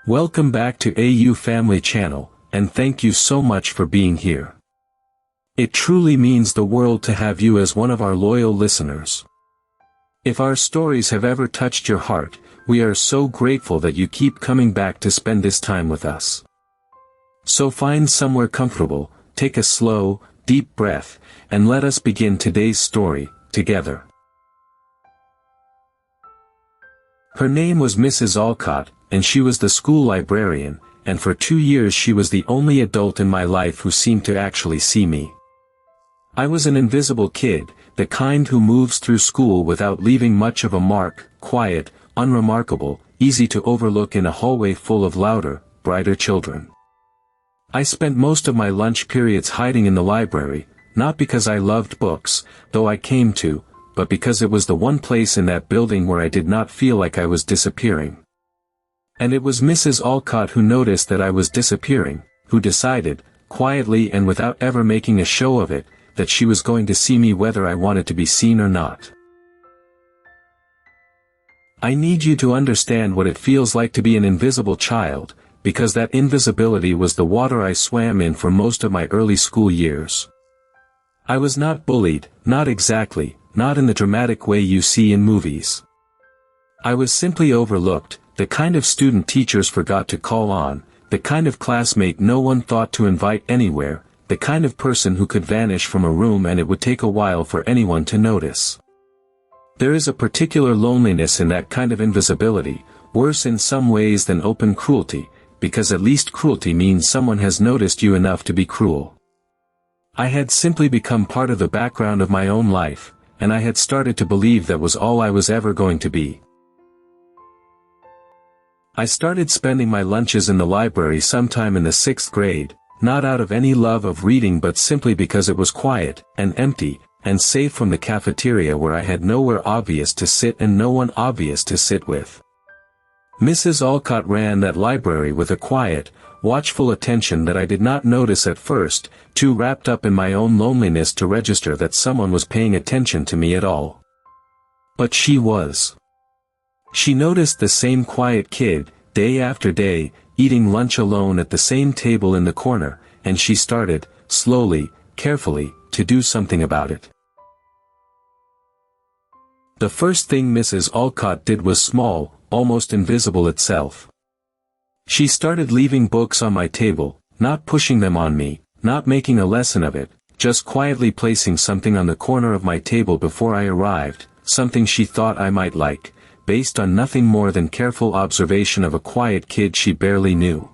Welcome back to AU Family Channel, and thank you so much for being here. It truly means the world to have you as one of our loyal listeners. If our stories have ever touched your heart, we are so grateful that you keep coming back to spend this time with us. So find somewhere comfortable, take a slow, deep breath, and let us begin today's story, together. Her name was Mrs. Alcott, and she was the school librarian, and for 2 years she was the only adult in my life who seemed to actually see me. I was an invisible kid, the kind who moves through school without leaving much of a mark, quiet, unremarkable, easy to overlook in a hallway full of louder, brighter children. I spent most of my lunch periods hiding in the library, not because I loved books, though I came to, but because it was the one place in that building where I did not feel like I was disappearing. And it was Mrs. Alcott who noticed that I was disappearing, who decided, quietly and without ever making a show of it, that she was going to see me whether I wanted to be seen or not. I need you to understand what it feels like to be an invisible child, because that invisibility was the water I swam in for most of my early school years. I was not bullied, not exactly, not in the dramatic way you see in movies. I was simply overlooked, the kind of student teachers forgot to call on, the kind of classmate no one thought to invite anywhere, the kind of person who could vanish from a room and it would take a while for anyone to notice. There is a particular loneliness in that kind of invisibility, worse in some ways than open cruelty, because at least cruelty means someone has noticed you enough to be cruel. I had simply become part of the background of my own life, and I had started to believe that was all I was ever going to be. I started spending my lunches in the library sometime in the 6th grade, not out of any love of reading but simply because it was quiet, and empty, and safe from the cafeteria where I had nowhere obvious to sit and no one obvious to sit with. Mrs. Alcott ran that library with a quiet, watchful attention that I did not notice at first, too wrapped up in my own loneliness to register that someone was paying attention to me at all. But she was. She noticed the same quiet kid, day after day, eating lunch alone at the same table in the corner, and she started, slowly, carefully, to do something about it. The first thing Mrs. Alcott did was small, almost invisible itself. She started leaving books on my table, not pushing them on me, not making a lesson of it, just quietly placing something on the corner of my table before I arrived, something she thought I might like, based on nothing more than careful observation of a quiet kid she barely knew.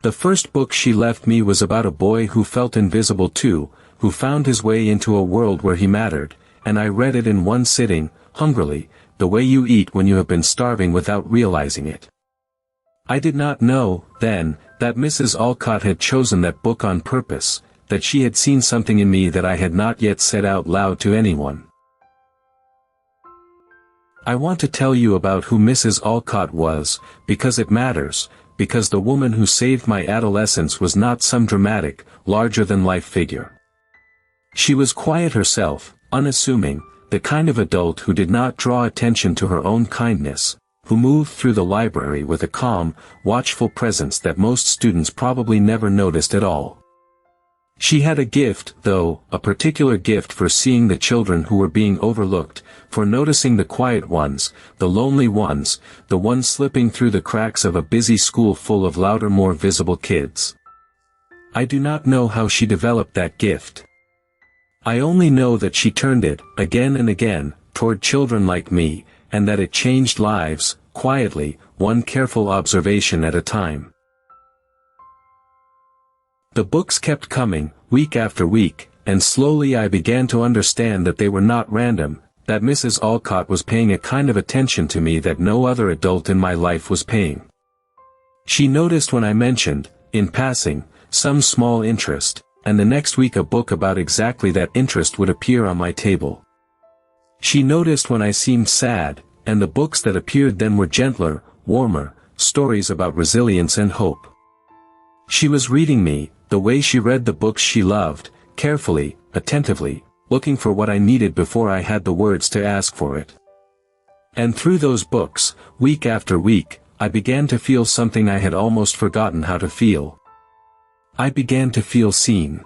The first book she left me was about a boy who felt invisible too, who found his way into a world where he mattered, and I read it in one sitting, hungrily, the way you eat when you have been starving without realizing it. I did not know, then, that Mrs. Alcott had chosen that book on purpose, that she had seen something in me that I had not yet said out loud to anyone. I want to tell you about who Mrs. Alcott was, because it matters, because the woman who saved my adolescence was not some dramatic, larger-than-life figure. She was quiet herself, unassuming, the kind of adult who did not draw attention to her own kindness, who moved through the library with a calm, watchful presence that most students probably never noticed at all. She had a gift, though, a particular gift for seeing the children who were being overlooked, for noticing the quiet ones, the lonely ones, the ones slipping through the cracks of a busy school full of louder, more visible kids. I do not know how she developed that gift. I only know that she turned it, again and again, toward children like me, and that it changed lives, quietly, one careful observation at a time. The books kept coming, week after week, and slowly I began to understand that they were not random, that Mrs. Alcott was paying a kind of attention to me that no other adult in my life was paying. She noticed when I mentioned, in passing, some small interest, and the next week a book about exactly that interest would appear on my table. She noticed when I seemed sad, and the books that appeared then were gentler, warmer, stories about resilience and hope. She was reading me, the way she read the books she loved, carefully, attentively, looking for what I needed before I had the words to ask for it. And through those books, week after week, I began to feel something I had almost forgotten how to feel. I began to feel seen.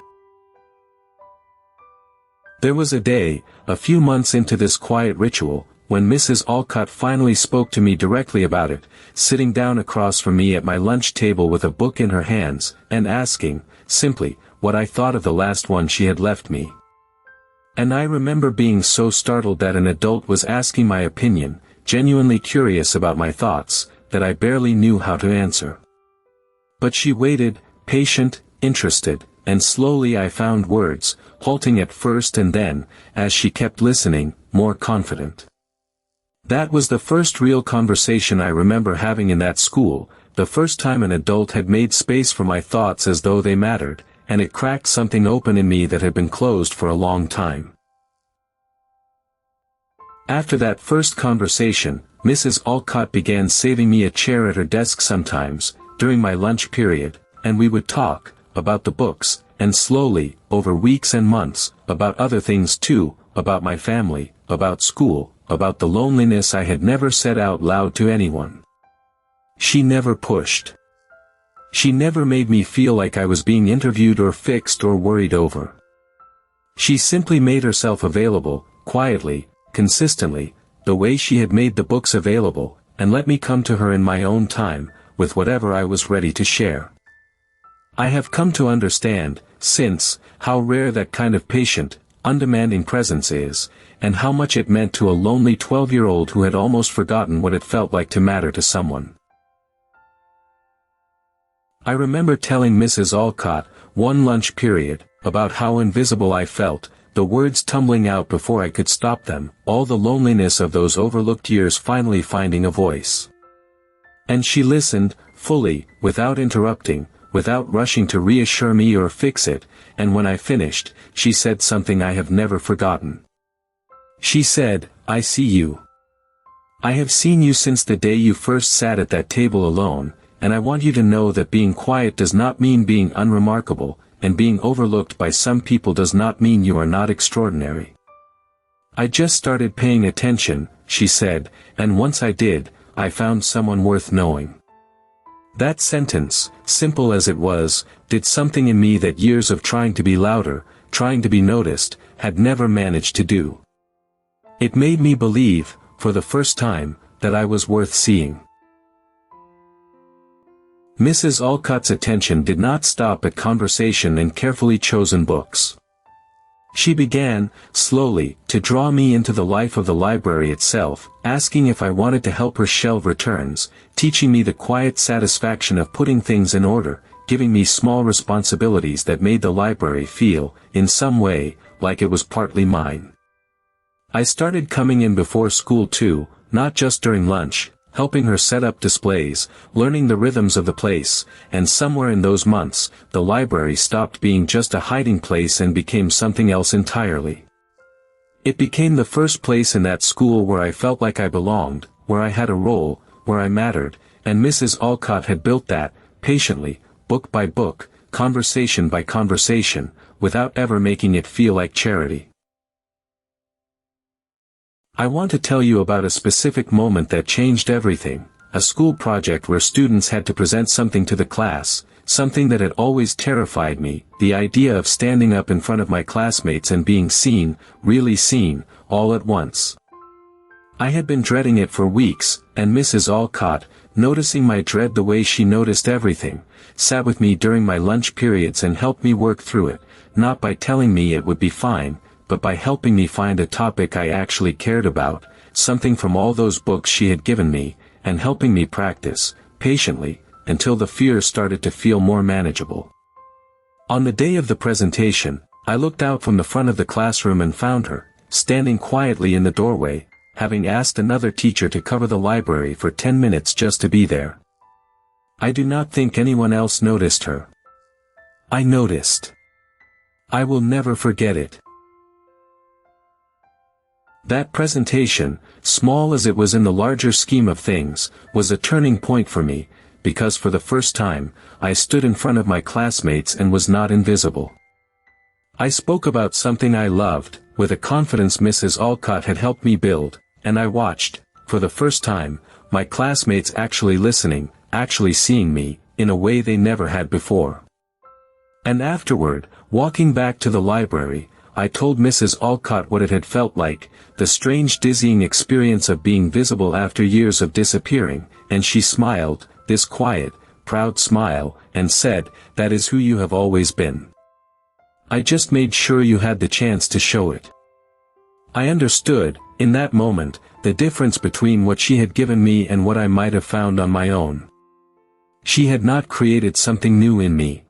There was a day, a few months into this quiet ritual, when Mrs. Alcott finally spoke to me directly about it, sitting down across from me at my lunch table with a book in her hands, and asking, simply, what I thought of the last one she had left me. And I remember being so startled that an adult was asking my opinion, genuinely curious about my thoughts, that I barely knew how to answer. But she waited, patient, interested, and slowly I found words, halting at first and then, as she kept listening, more confident. That was the first real conversation I remember having in that school, the first time an adult had made space for my thoughts as though they mattered, and it cracked something open in me that had been closed for a long time. After that first conversation, Mrs. Alcott began saving me a chair at her desk sometimes, during my lunch period, and we would talk, about the books, and slowly, over weeks and months, about other things too, about my family, about school, about the loneliness I had never said out loud to anyone. She never pushed. She never made me feel like I was being interviewed or fixed or worried over. She simply made herself available, quietly, consistently, the way she had made the books available, and let me come to her in my own time, with whatever I was ready to share. I have come to understand, since, how rare that kind of patient, undemanding presence is, and how much it meant to a lonely 12-year-old who had almost forgotten what it felt like to matter to someone. I remember telling Mrs. Alcott, one lunch period, about how invisible I felt, the words tumbling out before I could stop them, all the loneliness of those overlooked years finally finding a voice. And she listened, fully, without interrupting, without rushing to reassure me or fix it, and when I finished, she said something I have never forgotten. She said, "I see you. I have seen you since the day you first sat at that table alone, and I want you to know that being quiet does not mean being unremarkable, and being overlooked by some people does not mean you are not extraordinary. I just started paying attention," she said, "and once I did, I found someone worth knowing." That sentence, simple as it was, did something in me that years of trying to be louder, trying to be noticed, had never managed to do. It made me believe, for the first time, that I was worth seeing. Mrs. Alcott's attention did not stop at conversation and carefully chosen books. She began, slowly, to draw me into the life of the library itself, asking if I wanted to help her shelve returns, teaching me the quiet satisfaction of putting things in order, giving me small responsibilities that made the library feel, in some way, like it was partly mine. I started coming in before school too, not just during lunch, helping her set up displays, learning the rhythms of the place, and somewhere in those months, the library stopped being just a hiding place and became something else entirely. It became the first place in that school where I felt like I belonged, where I had a role, where I mattered, and Mrs. Alcott had built that, patiently, book by book, conversation by conversation, without ever making it feel like charity. I want to tell you about a specific moment that changed everything, a school project where students had to present something to the class, something that had always terrified me, the idea of standing up in front of my classmates and being seen, really seen, all at once. I had been dreading it for weeks, and Mrs. Alcott, noticing my dread the way she noticed everything, sat with me during my lunch periods and helped me work through it, not by telling me it would be fine, but by helping me find a topic I actually cared about, something from all those books she had given me, and helping me practice, patiently, until the fears started to feel more manageable. On the day of the presentation, I looked out from the front of the classroom and found her, standing quietly in the doorway, having asked another teacher to cover the library for 10 minutes just to be there. I do not think anyone else noticed her. I noticed. I will never forget it. That presentation, small as it was in the larger scheme of things, was a turning point for me, because for the first time, I stood in front of my classmates and was not invisible. I spoke about something I loved, with a confidence Mrs. Alcott had helped me build, and I watched, for the first time, my classmates actually listening, actually seeing me, in a way they never had before. And afterward, walking back to the library, I told Mrs. Alcott what it had felt like, the strange dizzying experience of being visible after years of disappearing, and she smiled, this quiet, proud smile, and said, "That is who you have always been. I just made sure you had the chance to show it." I understood, in that moment, the difference between what she had given me and what I might have found on my own. She had not created something new in me.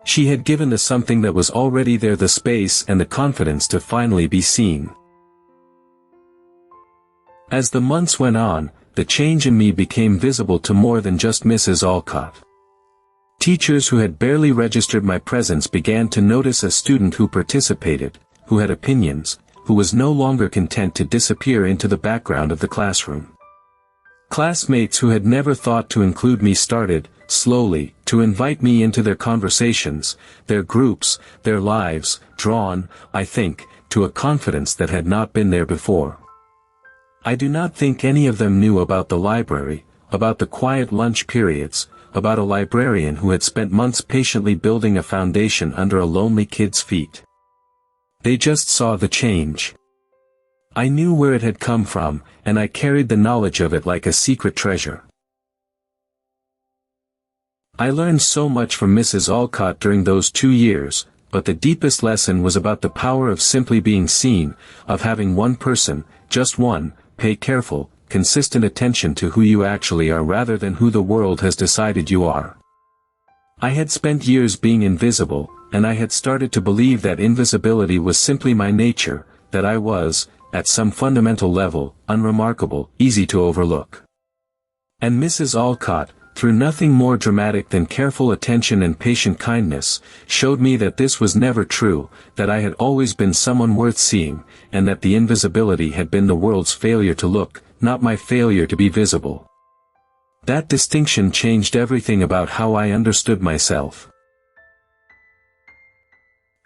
She had given the something that was already there the space and the confidence to finally be seen. As the months went on, the change in me became visible to more than just Mrs. Alcott. Teachers who had barely registered my presence began to notice a student who participated, who had opinions, who was no longer content to disappear into the background of the classroom. Classmates who had never thought to include me started, slowly, to invite me into their conversations, their groups, their lives, drawn, I think, to a confidence that had not been there before. I do not think any of them knew about the library, about the quiet lunch periods, about a librarian who had spent months patiently building a foundation under a lonely kid's feet. They just saw the change. I knew where it had come from, and I carried the knowledge of it like a secret treasure. I learned so much from Mrs. Alcott during those 2 years, but the deepest lesson was about the power of simply being seen, of having one person, just one, pay careful, consistent attention to who you actually are rather than who the world has decided you are. I had spent years being invisible, and I had started to believe that invisibility was simply my nature, that I was, at some fundamental level, unremarkable, easy to overlook. And Mrs. Alcott, through nothing more dramatic than careful attention and patient kindness, showed me that this was never true, that I had always been someone worth seeing, and that the invisibility had been the world's failure to look, not my failure to be visible. That distinction changed everything about how I understood myself.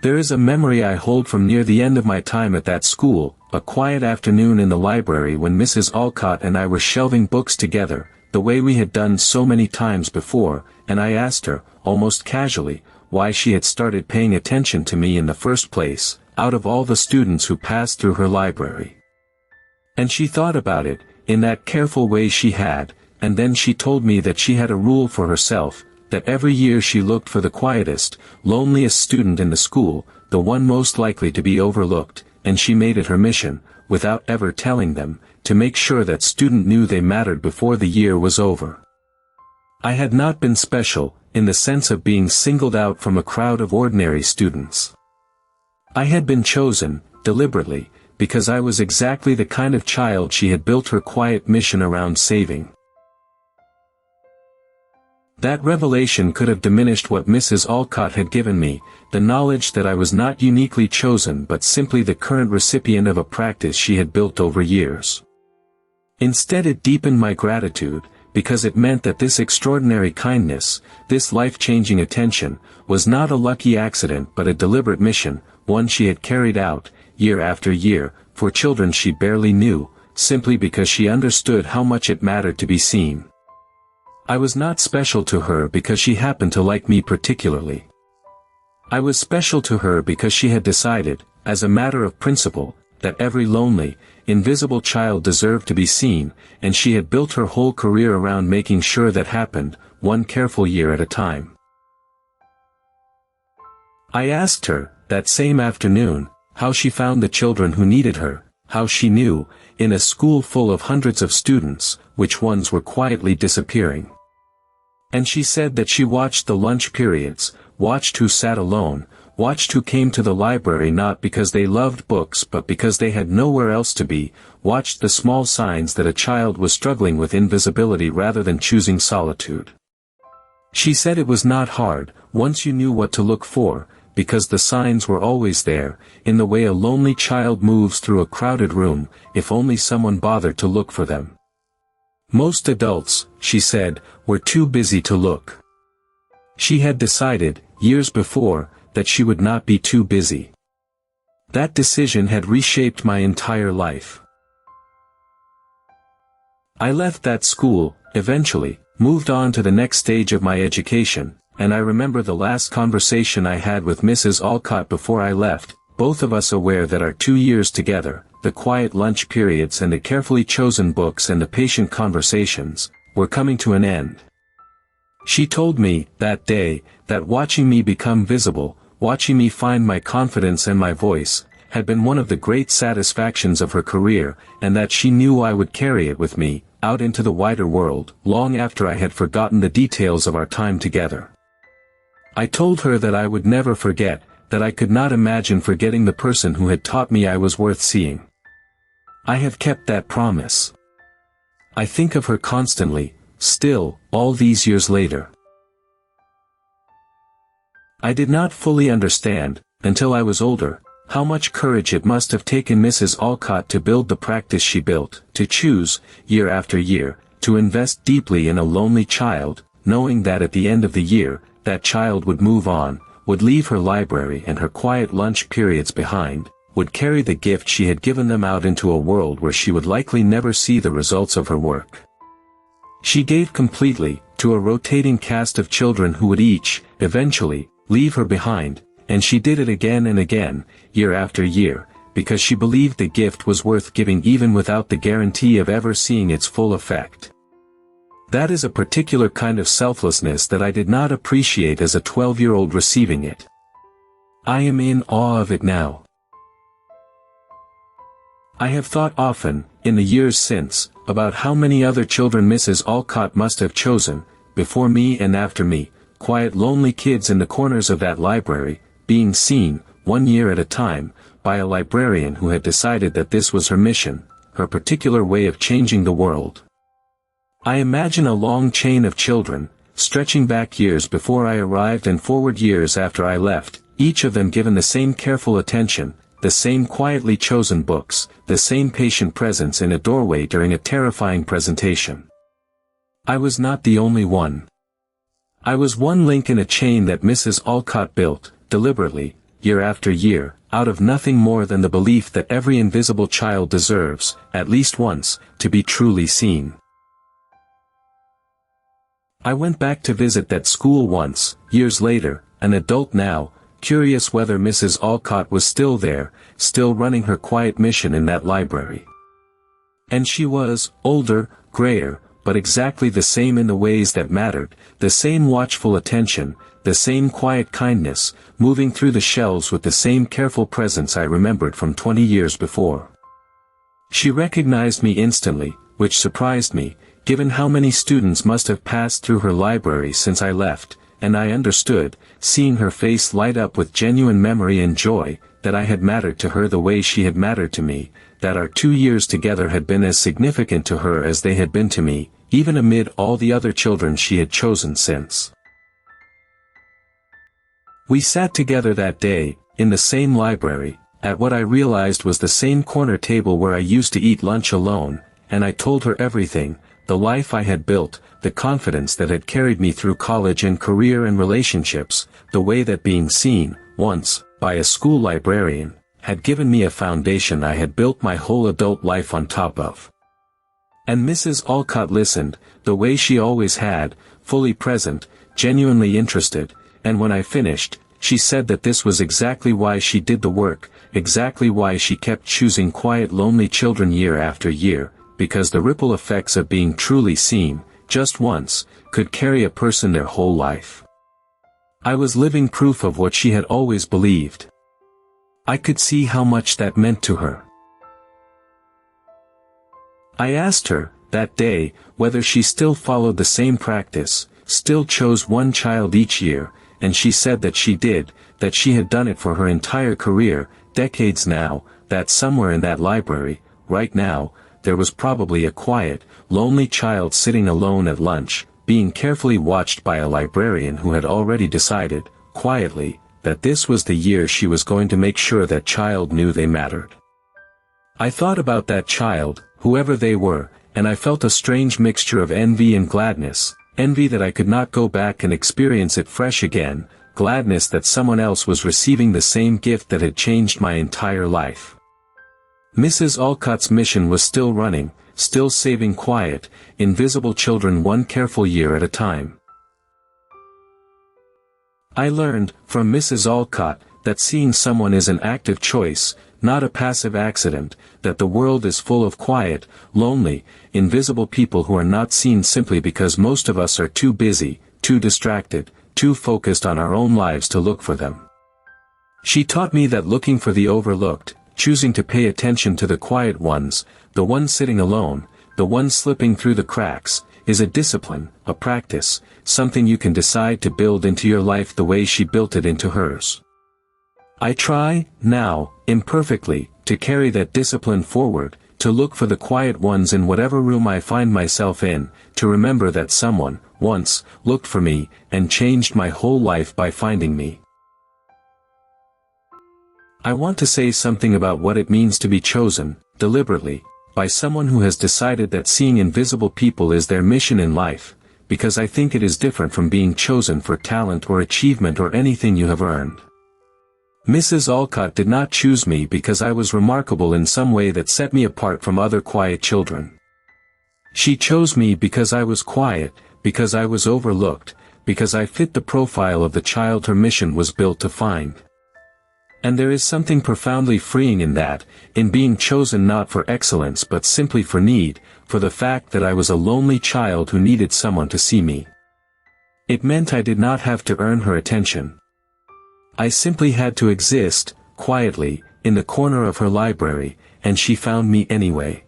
There is a memory I hold from near the end of my time at that school, a quiet afternoon in the library when Mrs. Alcott and I were shelving books together, the way we had done so many times before, and I asked her, almost casually, why she had started paying attention to me in the first place, out of all the students who passed through her library. And she thought about it, in that careful way she had, and then she told me that she had a rule for herself, that every year she looked for the quietest, loneliest student in the school, the one most likely to be overlooked, and she made it her mission, without ever telling them, to make sure that student knew they mattered before the year was over. I had not been special, in the sense of being singled out from a crowd of ordinary students. I had been chosen, deliberately, because I was exactly the kind of child she had built her quiet mission around saving. That revelation could have diminished what Mrs. Alcott had given me, the knowledge that I was not uniquely chosen but simply the current recipient of a practice she had built over years. Instead it deepened my gratitude, because it meant that this extraordinary kindness, this life-changing attention, was not a lucky accident but a deliberate mission, one she had carried out, year after year, for children she barely knew, simply because she understood how much it mattered to be seen. I was not special to her because she happened to like me particularly. I was special to her because she had decided, as a matter of principle, that every lonely, invisible child deserved to be seen, and she had built her whole career around making sure that happened, one careful year at a time. I asked her, that same afternoon, how she found the children who needed her, how she knew, in a school full of hundreds of students, which ones were quietly disappearing. And she said that she watched the lunch periods, watched who sat alone, watched who came to the library not because they loved books but because they had nowhere else to be, watched the small signs that a child was struggling with invisibility rather than choosing solitude. She said it was not hard, once you knew what to look for, because the signs were always there, in the way a lonely child moves through a crowded room, if only someone bothered to look for them. Most adults, she said, were too busy to look. She had decided, years before, that she would not be too busy. That decision had reshaped my entire life. I left that school, eventually, moved on to the next stage of my education, and I remember the last conversation I had with Mrs. Alcott before I left, both of us aware that our 2 years together, the quiet lunch periods and the carefully chosen books and the patient conversations, were coming to an end. She told me, that day, that watching me become visible, watching me find my confidence and my voice, had been one of the great satisfactions of her career, and that she knew I would carry it with me, out into the wider world, long after I had forgotten the details of our time together. I told her that I would never forget, that I could not imagine forgetting the person who had taught me I was worth seeing. I have kept that promise. I think of her constantly, still, all these years later. I did not fully understand, until I was older, how much courage it must have taken Mrs. Alcott to build the practice she built, to choose, year after year, to invest deeply in a lonely child, knowing that at the end of the year, that child would move on, would leave her library and her quiet lunch periods behind, would carry the gift she had given them out into a world where she would likely never see the results of her work. She gave completely, to a rotating cast of children who would each, eventually, leave her behind, and she did it again and again, year after year, because she believed the gift was worth giving even without the guarantee of ever seeing its full effect. That is a particular kind of selflessness that I did not appreciate as a 12-year-old receiving it. I am in awe of it now. I have thought often, in the years since, about how many other children Mrs. Alcott must have chosen, before me and after me, quiet lonely kids in the corners of that library, being seen, 1 year at a time, by a librarian who had decided that this was her mission, her particular way of changing the world. I imagine a long chain of children, stretching back years before I arrived and forward years after I left, each of them given the same careful attention, the same quietly chosen books, the same patient presence in a doorway during a terrifying presentation. I was not the only one. I was one link in a chain that Mrs. Alcott built, deliberately, year after year, out of nothing more than the belief that every invisible child deserves, at least once, to be truly seen. I went back to visit that school once, years later, an adult now, curious whether Mrs. Alcott was still there, still running her quiet mission in that library. And she was, older, grayer, but exactly the same in the ways that mattered, the same watchful attention, the same quiet kindness, moving through the shelves with the same careful presence I remembered from 20 years before. She recognized me instantly, which surprised me, given how many students must have passed through her library since I left, and I understood, seeing her face light up with genuine memory and joy, that I had mattered to her the way she had mattered to me, that our 2 years together had been as significant to her as they had been to me, even amid all the other children she had chosen since. We sat together that day, in the same library, at what I realized was the same corner table where I used to eat lunch alone, and I told her everything, the life I had built, the confidence that had carried me through college and career and relationships, the way that being seen, once, by a school librarian, had given me a foundation I had built my whole adult life on top of. And Mrs. Alcott listened, the way she always had, fully present, genuinely interested, and when I finished, she said that this was exactly why she did the work, exactly why she kept choosing quiet lonely children year after year, because the ripple effects of being truly seen, just once, could carry a person their whole life. I was living proof of what she had always believed. I could see how much that meant to her. I asked her, that day, whether she still followed the same practice, still chose one child each year, and she said that she did, that she had done it for her entire career, decades now, that somewhere in that library, right now, there was probably a quiet, lonely child sitting alone at lunch, being carefully watched by a librarian who had already decided, quietly, that this was the year she was going to make sure that child knew they mattered. I thought about that child, whoever they were, and I felt a strange mixture of envy and gladness, envy that I could not go back and experience it fresh again, gladness that someone else was receiving the same gift that had changed my entire life. Mrs. Alcott's mission was still running, still saving quiet, invisible children one careful year at a time. I learned, from Mrs. Alcott, that seeing someone is an active choice, not a passive accident, that the world is full of quiet, lonely, invisible people who are not seen simply because most of us are too busy, too distracted, too focused on our own lives to look for them. She taught me that looking for the overlooked, choosing to pay attention to the quiet ones, the ones sitting alone, the ones slipping through the cracks, is a discipline, a practice, something you can decide to build into your life the way she built it into hers. I try, now, imperfectly, to carry that discipline forward, to look for the quiet ones in whatever room I find myself in, to remember that someone, once, looked for me, and changed my whole life by finding me. I want to say something about what it means to be chosen, deliberately, by someone who has decided that seeing invisible people is their mission in life, because I think it is different from being chosen for talent or achievement or anything you have earned. Mrs. Alcott did not choose me because I was remarkable in some way that set me apart from other quiet children. She chose me because I was quiet, because I was overlooked, because I fit the profile of the child her mission was built to find. And there is something profoundly freeing in that, in being chosen not for excellence but simply for need, for the fact that I was a lonely child who needed someone to see me. It meant I did not have to earn her attention. I simply had to exist, quietly, in the corner of her library, and she found me anyway.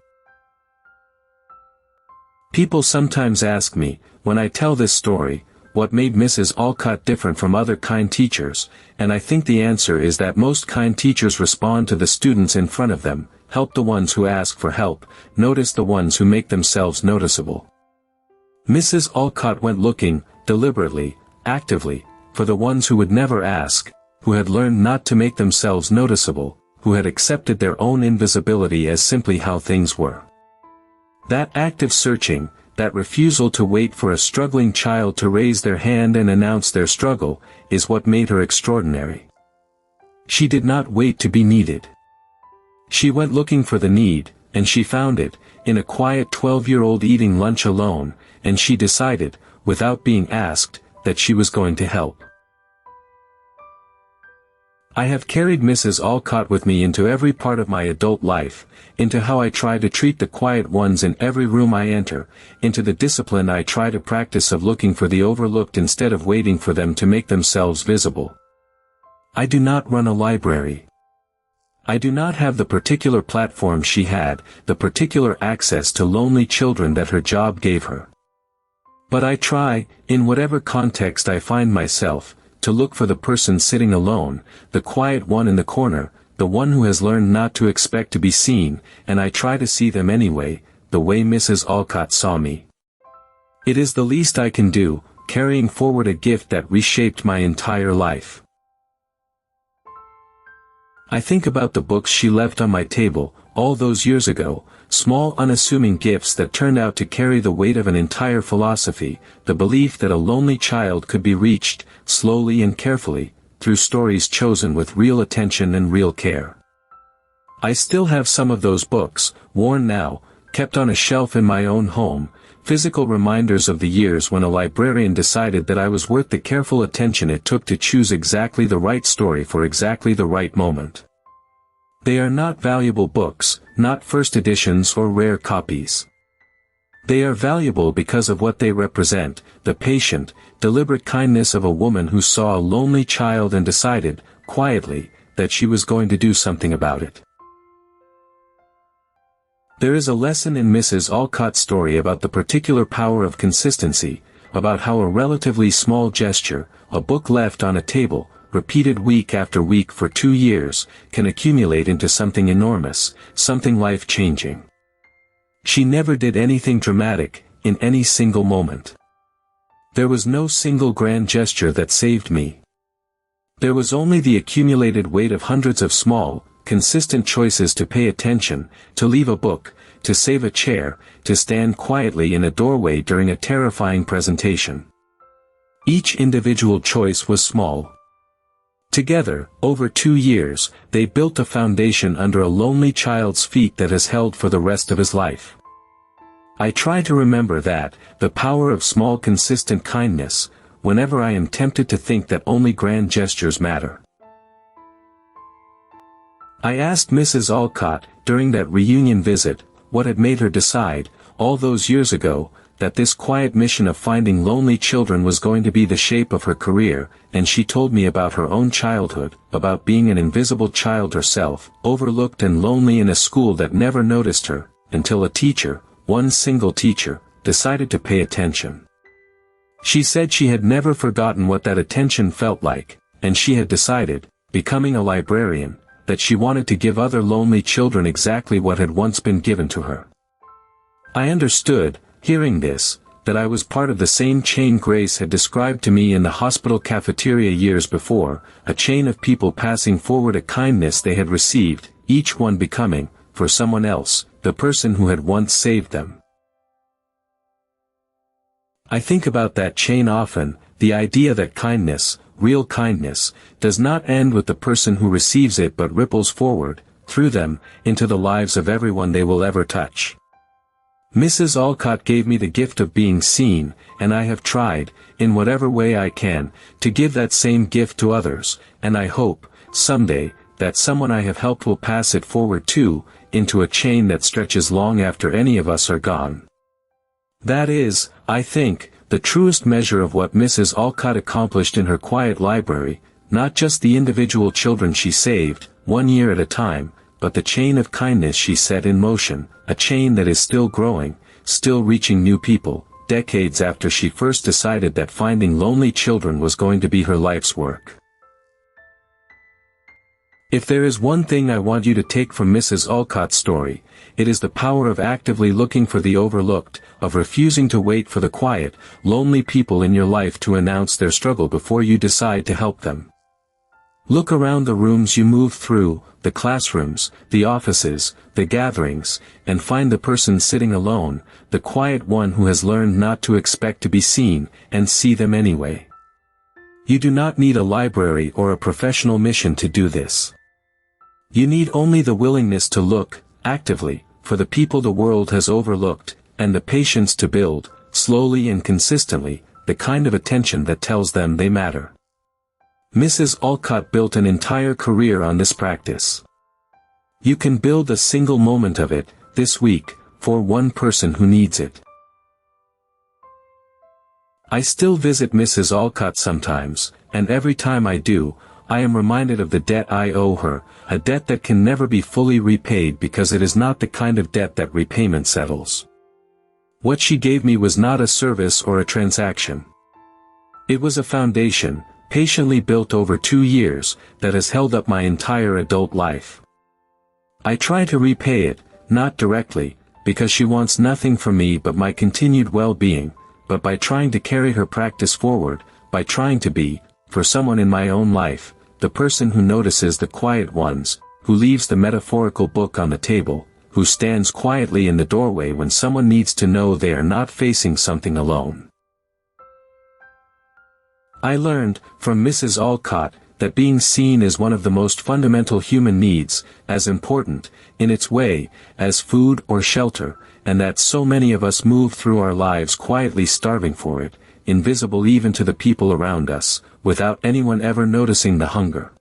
People sometimes ask me, when I tell this story, what made Mrs. Alcott different from other kind teachers, and I think the answer is that most kind teachers respond to the students in front of them, help the ones who ask for help, notice the ones who make themselves noticeable. Mrs. Alcott went looking, deliberately, actively, for the ones who would never ask, who had learned not to make themselves noticeable, who had accepted their own invisibility as simply how things were. That active searching, that refusal to wait for a struggling child to raise their hand and announce their struggle, is what made her extraordinary. She did not wait to be needed. She went looking for the need, and she found it, in a quiet 12-year-old eating lunch alone, and she decided, without being asked, that she was going to help. I have carried Mrs. Alcott with me into every part of my adult life, into how I try to treat the quiet ones in every room I enter, into the discipline I try to practice of looking for the overlooked instead of waiting for them to make themselves visible. I do not run a library. I do not have the particular platform she had, the particular access to lonely children that her job gave her. But I try, in whatever context I find myself, to look for the person sitting alone, the quiet one in the corner, the one who has learned not to expect to be seen, and I try to see them anyway, the way Mrs. Alcott saw me. It is the least I can do, carrying forward a gift that reshaped my entire life. I think about the books she left on my table, all those years ago, small unassuming gifts that turned out to carry the weight of an entire philosophy, the belief that a lonely child could be reached, slowly and carefully, through stories chosen with real attention and real care. I still have some of those books, worn now, kept on a shelf in my own home, physical reminders of the years when a librarian decided that I was worth the careful attention it took to choose exactly the right story for exactly the right moment. They are not valuable books, not first editions or rare copies. They are valuable because of what they represent, the patient, deliberate kindness of a woman who saw a lonely child and decided, quietly, that she was going to do something about it. There is a lesson in Mrs. Alcott's story about the particular power of consistency, about how a relatively small gesture, a book left on a table, repeated week after week for 2 years, can accumulate into something enormous, something life-changing. She never did anything dramatic, in any single moment. There was no single grand gesture that saved me. There was only the accumulated weight of hundreds of small, consistent choices to pay attention, to leave a book, to save a chair, to stand quietly in a doorway during a terrifying presentation. Each individual choice was small. Together, over 2 years, they built a foundation under a lonely child's feet that has held for the rest of his life. I try to remember that, the power of small consistent kindness, whenever I am tempted to think that only grand gestures matter. I asked Mrs. Alcott, during that reunion visit, what had made her decide, all those years ago, that this quiet mission of finding lonely children was going to be the shape of her career, and she told me about her own childhood, about being an invisible child herself, overlooked and lonely in a school that never noticed her, until a teacher, one single teacher, decided to pay attention. She said she had never forgotten what that attention felt like, and she had decided, becoming a librarian, that she wanted to give other lonely children exactly what had once been given to her. I understood, hearing this, that I was part of the same chain Grace had described to me in the hospital cafeteria years before, a chain of people passing forward a kindness they had received, each one becoming, for someone else, the person who had once saved them. I think about that chain often, the idea that kindness, real kindness, does not end with the person who receives it but ripples forward, through them, into the lives of everyone they will ever touch. Mrs. Alcott gave me the gift of being seen, and I have tried, in whatever way I can, to give that same gift to others, and I hope, someday, that someone I have helped will pass it forward too, into a chain that stretches long after any of us are gone. That is, I think, the truest measure of what Mrs. Alcott accomplished in her quiet library, not just the individual children she saved, one year at a time, but the chain of kindness she set in motion, a chain that is still growing, still reaching new people, decades after she first decided that finding lonely children was going to be her life's work. If there is one thing I want you to take from Mrs. Alcott's story, it is the power of actively looking for the overlooked, of refusing to wait for the quiet, lonely people in your life to announce their struggle before you decide to help them. Look around the rooms you move through, the classrooms, the offices, the gatherings, and find the person sitting alone, the quiet one who has learned not to expect to be seen, and see them anyway. You do not need a library or a professional mission to do this. You need only the willingness to look, actively, for the people the world has overlooked, and the patience to build, slowly and consistently, the kind of attention that tells them they matter. Mrs. Alcott built an entire career on this practice. You can build a single moment of it, this week, for one person who needs it. I still visit Mrs. Alcott sometimes, and every time I do, I am reminded of the debt I owe her, a debt that can never be fully repaid because it is not the kind of debt that repayment settles. What she gave me was not a service or a transaction. It was a foundation, patiently built over 2 years, that has held up my entire adult life. I try to repay it, not directly, because she wants nothing from me but my continued well-being, but by trying to carry her practice forward, by trying to be, for someone in my own life, the person who notices the quiet ones, who leaves the metaphorical book on the table, who stands quietly in the doorway when someone needs to know they are not facing something alone. I learned, from Mrs. Alcott, that being seen is one of the most fundamental human needs, as important, in its way, as food or shelter, and that so many of us move through our lives quietly starving for it, invisible even to the people around us, without anyone ever noticing the hunger.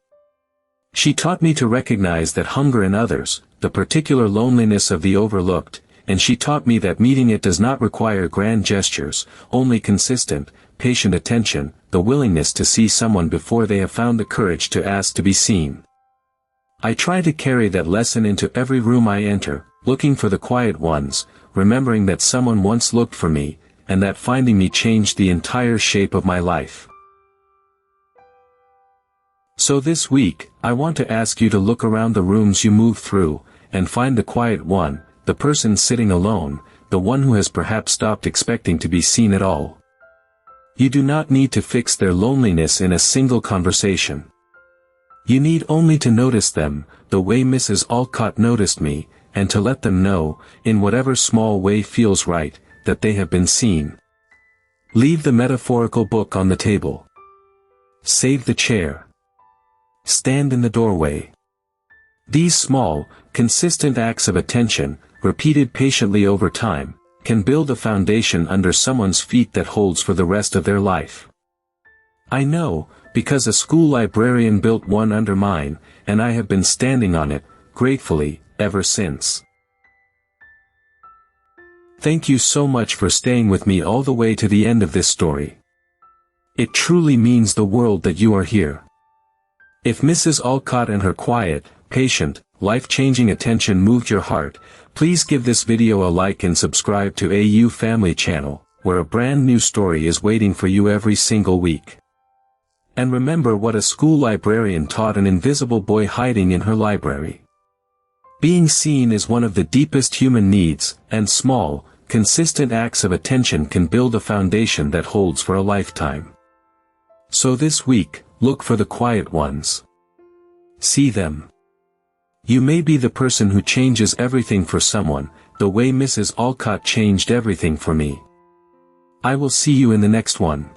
She taught me to recognize that hunger in others, the particular loneliness of the overlooked, and she taught me that meeting it does not require grand gestures, only consistent, patient attention, the willingness to see someone before they have found the courage to ask to be seen. I try to carry that lesson into every room I enter, looking for the quiet ones, remembering that someone once looked for me, and that finding me changed the entire shape of my life. So this week, I want to ask you to look around the rooms you move through, and find the quiet one, the person sitting alone, the one who has perhaps stopped expecting to be seen at all. You do not need to fix their loneliness in a single conversation. You need only to notice them, the way Mrs. Alcott noticed me, and to let them know, in whatever small way feels right, that they have been seen. Leave the metaphorical book on the table. Save the chair. Stand in the doorway. These small, consistent acts of attention, repeated patiently over time, can build a foundation under someone's feet that holds for the rest of their life. I know, because a school librarian built one under mine, and I have been standing on it, gratefully, ever since. Thank you so much for staying with me all the way to the end of this story. It truly means the world that you are here. If Mrs. Alcott and her quiet, patient, life-changing attention moved your heart, please give this video a like and subscribe to AU Family Channel, where a brand new story is waiting for you every single week. And remember what a school librarian taught an invisible boy hiding in her library. Being seen is one of the deepest human needs, and small, consistent acts of attention can build a foundation that holds for a lifetime. So this week, look for the quiet ones. See them. You may be the person who changes everything for someone, the way Mrs. Alcott changed everything for me. I will see you in the next one.